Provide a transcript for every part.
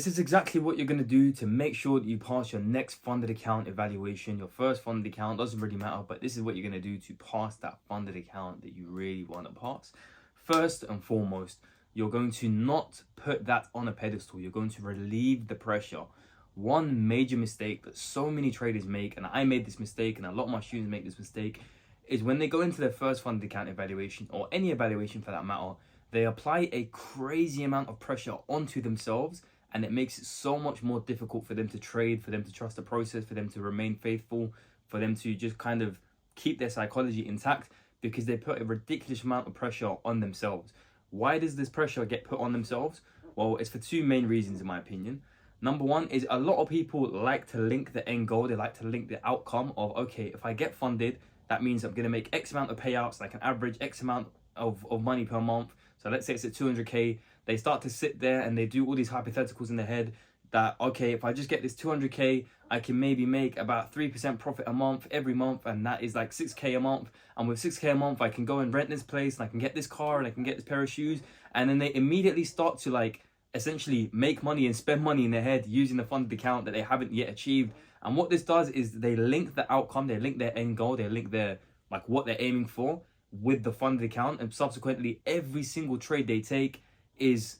This is exactly what you're going to do to make sure that you pass your next funded account evaluation. Your first funded account doesn't really matter, but this is what you're going to do to pass that funded account that you really want to pass. First and foremost, you're going to not put that on a pedestal. You're going to relieve the pressure. One major mistake that so many traders make, and I made this mistake and a lot of my students make this mistake, is when they go into their first funded account evaluation, or any evaluation for that matter, they apply a crazy amount of pressure onto themselves, and it makes it so much more difficult for them to trade, for them to trust the process, for them to remain faithful, for them to just kind of keep their psychology intact, because they put a ridiculous amount of pressure on themselves. Why does this pressure get put on themselves? Well, it's for two main reasons in my opinion. Number one is a lot of people like to link the end goal, they like to link the outcome of, okay, if I get funded, that means I'm going to make X amount of payouts, like an average X amount of money per month. So let's say it's at 200K. They start to sit there and they do all these hypotheticals in their head that, okay, if I just get this 200K, I can maybe make about 3% profit a month every month, and that is like 6K a month. And with 6K a month, I can go and rent this place, and I can get this car, and I can get this pair of shoes. And then they immediately start to like essentially make money and spend money in their head using the funded account that they haven't yet achieved. And what this does is they link the outcome, they link their end goal, they link their like what they're aiming for with the funded account, and subsequently every single trade they take is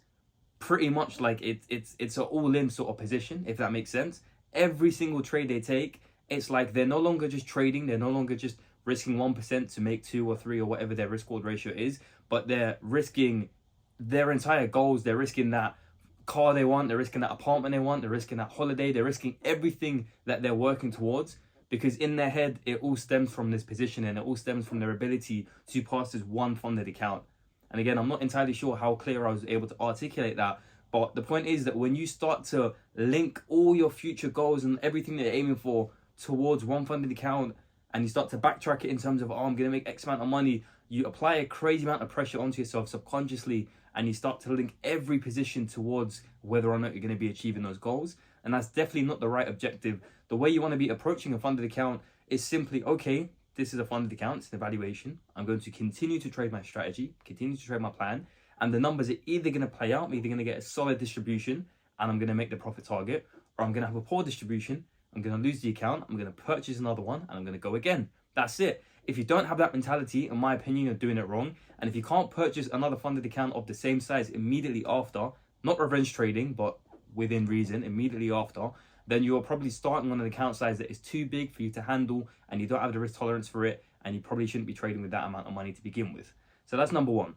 pretty much like it's an all-in sort of position, if that makes sense. Every single trade they take, it's like they're no longer just trading, they're no longer just risking 1% to make 2 or 3 or whatever their risk reward ratio is, but they're risking their entire goals. They're risking that car they want, they're risking that apartment they want, they're risking that holiday, they're risking everything that they're working towards, because in their head it all stems from this position, and it all stems from their ability to pass this one funded account. And again, I'm not entirely sure how clear I was able to articulate that, but the point is that when you start to link all your future goals and everything that you're aiming for towards one funded account, and you start to backtrack it in terms of, oh, I'm going to make X amount of money, you apply a crazy amount of pressure onto yourself subconsciously, and you start to link every position towards whether or not you're going to be achieving those goals. And that's definitely not the right objective. The way you want to be approaching a funded account is simply, okay, this is a funded account, it's an evaluation. I'm going to continue to trade my strategy, continue to trade my plan, and the numbers are either going to play out, I'm either going to get a solid distribution and I'm going to make the profit target, or I'm going to have a poor distribution, I'm going to lose the account, I'm going to purchase another one, and I'm going to go again. That's it. If you don't have that mentality, in my opinion, you're doing it wrong. And if you can't purchase another funded account of the same size immediately after, not revenge trading, but within reason, immediately after, then you're probably starting on an account size that is too big for you to handle, and you don't have the risk tolerance for it, and you probably shouldn't be trading with that amount of money to begin with. So that's number one.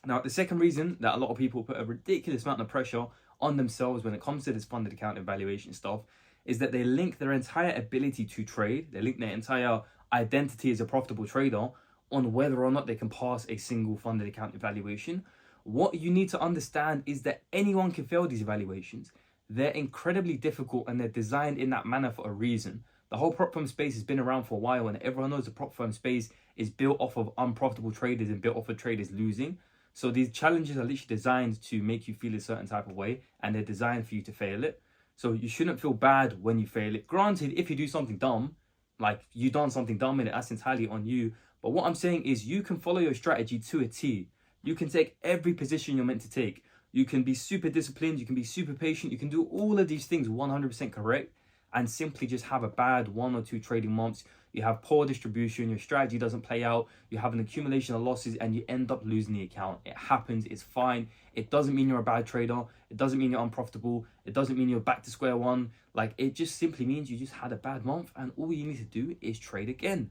Now, the second reason that a lot of people put a ridiculous amount of pressure on themselves when it comes to this funded account evaluation stuff is that they link their entire ability to trade, they link their entire identity as a profitable trader on whether or not they can pass a single funded account evaluation. What you need to understand is that anyone can fail these evaluations. They're incredibly difficult, and they're designed in that manner for a reason. The whole prop firm space has been around for a while, and everyone knows the prop firm space is built off of unprofitable traders and built off of traders losing. So these challenges are literally designed to make you feel a certain type of way, and they're designed for you to fail it. So you shouldn't feel bad when you fail it. Granted, if you do something dumb, like you done something dumb in it, that's entirely on you. But what I'm saying is you can follow your strategy to a T. You can take every position you're meant to take. You can be super disciplined, you can be super patient, you can do all of these things 100% correct, and simply just have a bad 1 or 2 trading months. You have poor distribution, your strategy doesn't play out, you have an accumulation of losses, and you end up losing the account. It happens, it's fine. It doesn't mean you're a bad trader. It doesn't mean you're unprofitable. It doesn't mean you're back to square one. Like, it just simply means you just had a bad month, and all you need to do is trade again.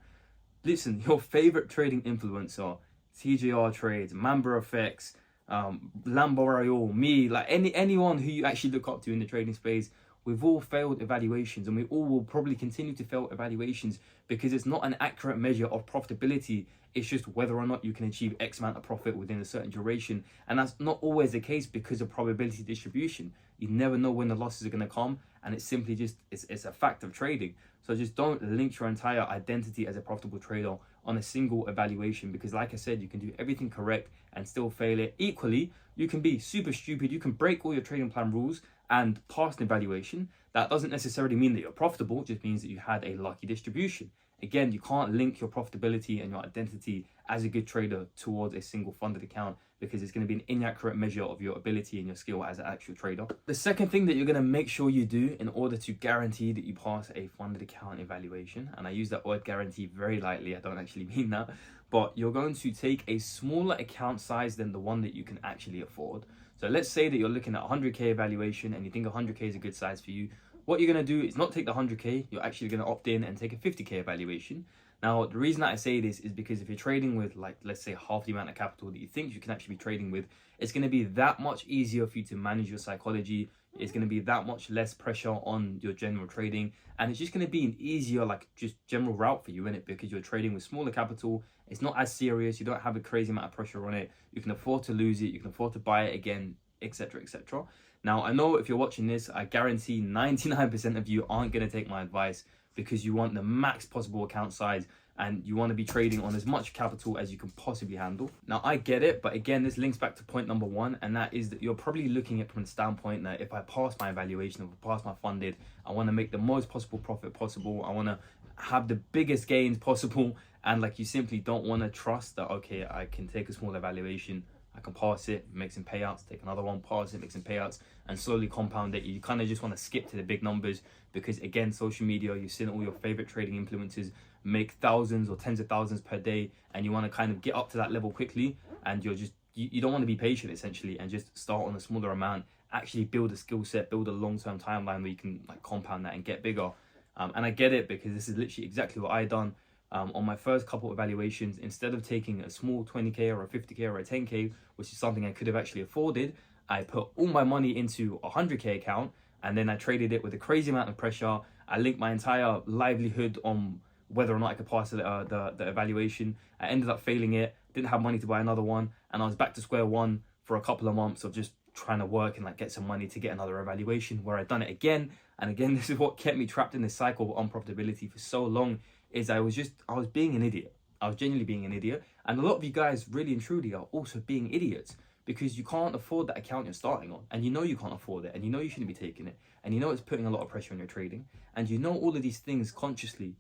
Listen, your favorite trading influencer, TJR Trades, Mamba Effects, Lambo Royale, me, like anyone who you actually look up to in the trading space, we've all failed evaluations, and we all will probably continue to fail evaluations because it's not an accurate measure of profitability. It's just whether or not you can achieve X amount of profit within a certain duration. And that's not always the case because of probability distribution. You never know when the losses are going to come, and it's simply just, it's a fact of trading. So just don't link your entire identity as a profitable trader on a single evaluation, because like I said, you can do everything correct and still fail it. Equally, you can be super stupid, you can break all your trading plan rules and pass an evaluation. That doesn't necessarily mean that you're profitable, it just means that you had a lucky distribution. Again, you can't link your profitability and your identity as a good trader towards a single funded account, because it's going to be an inaccurate measure of your ability and your skill as an actual trader. The second thing that you're going to make sure you do in order to guarantee that you pass a funded account evaluation, and I use that word guarantee very lightly, I don't actually mean that, but you're going to take a smaller account size than the one that you can actually afford. So let's say that you're looking at 100k evaluation and you think 100k is a good size for you. What you're going to do is not take the 100k, you're actually going to opt in and take a 50k evaluation. Now, the reason that I say this is because if you're trading with, like, let's say half the amount of capital that you think you can actually be trading with, it's going to be that much easier for you to manage your psychology. It's going to be that much less pressure on your general trading. And it's just going to be an easier, like, just general route for you, innit? Because you're trading with smaller capital. It's not as serious. You don't have a crazy amount of pressure on it. You can afford to lose it. You can afford to buy it again, etc., etc. Now, I know if you're watching this, I guarantee 99% of you aren't going to take my advice, because you want the max possible account size and you want to be trading on as much capital as you can possibly handle. Now, I get it, but again, this links back to point number one, and that is that you're probably looking at from the standpoint that if I pass my evaluation, if I pass my funded, I want to make the most possible profit possible. I want to have the biggest gains possible, and like, you simply don't want to trust that, okay, I can take a small evaluation, I can pass it, make some payouts, take another one, pass it, make some payouts, and slowly compound it. You kind of just want to skip to the big numbers, because again, social media, you've seen all your favorite trading influencers make thousands or tens of thousands per day, and you want to kind of get up to that level quickly, and you don't want to be patient essentially and just start on a smaller amount. Actually build a skill set, build a long-term timeline where you can like compound that and get bigger. And I get it, because this is literally exactly what I done. On my first couple of evaluations, instead of taking a small 20k or a 50k or a 10k, which is something I could have actually afforded, I put all my money into a 100k account, and then I traded it with a crazy amount of pressure. I linked my entire livelihood on whether or not I could pass the evaluation. I ended up failing it, didn't have money to buy another one, and I was back to square one for a couple of months of just trying to work and like get some money to get another evaluation, where I'd done it again and again. This is what kept me trapped in this cycle of unprofitability for so long, is I was being an idiot. I was genuinely being an idiot. And a lot of you guys really and truly are also being idiots, because you can't afford that account you're starting on, and you know you can't afford it, and you know you shouldn't be taking it, and you know it's putting a lot of pressure on your trading, and you know all of these things consciously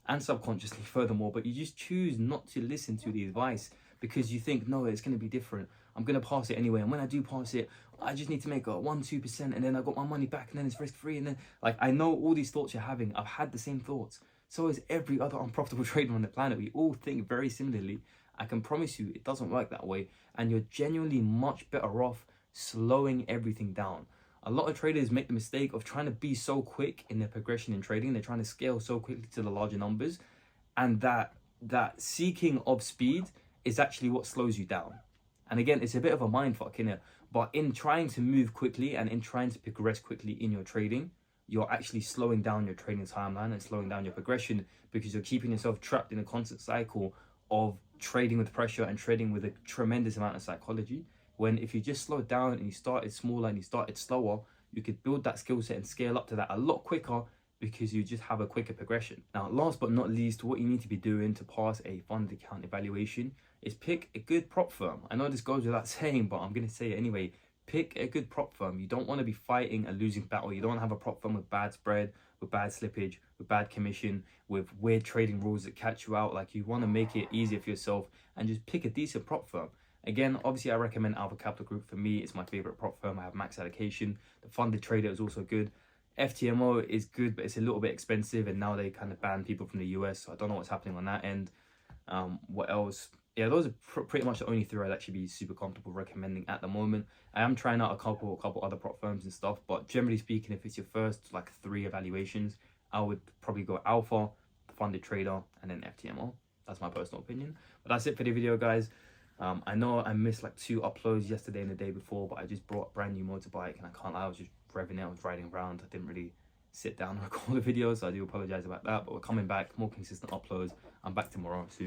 and subconsciously furthermore, but you just choose not to listen to the advice because you think, no, it's going to be different, I'm going to pass it anyway, and when I do pass it, I just need to make a 1-2%, and then I got my money back, and then it's risk free. And then, like, I know all these thoughts you're having, I've had the same thoughts. So is every other unprofitable trader on the planet. We all think very similarly. I can promise you it doesn't work that way, and you're genuinely much better off slowing everything down. A lot of traders make the mistake of trying to be so quick in their progression in trading. They're trying to scale so quickly to the larger numbers, and that seeking of speed is actually what slows you down. And again, it's a bit of a mind fuck, innit? But in trying to move quickly and in trying to progress quickly in your trading, you're actually slowing down your trading timeline and slowing down your progression, because you're keeping yourself trapped in a constant cycle of trading with pressure and trading with a tremendous amount of psychology. When if you just slowed down and you started smaller and you started slower, you could build that skill set and scale up to that a lot quicker, because you just have a quicker progression. Now, last but not least, what you need to be doing to pass a funded account evaluation is pick a good prop firm. I know this goes without saying, but I'm going to say it anyway. Pick a good prop firm. You don't want to be fighting a losing battle. You don't want to have a prop firm with bad spread, with bad slippage, with bad commission, with weird trading rules that catch you out. Like, you want to make it easier for yourself and just pick a decent prop firm. Again, obviously I recommend Alpha Capital Group. For me, it's my favorite prop firm. I have max allocation. The Funded Trader is also good. FTMO is good, but it's a little bit expensive, and now they kind of ban people from the US, so I don't know what's happening on that end. What else? Yeah, those are pretty much the only three I'd actually be super comfortable recommending at the moment. I am trying out a couple other prop firms and stuff, but generally speaking, if it's your first like 3 evaluations, I would probably go Alpha, Funded Trader, and then FTMO. That's my personal opinion. But that's it for the video, guys. I know I missed like 2 uploads yesterday and the day before, but I just brought a brand new motorbike, and I can't lie, I was just revving it, I was riding around. I didn't really sit down and record the video, so I do apologize about that, but we're coming back, more consistent uploads. I'm back tomorrow, so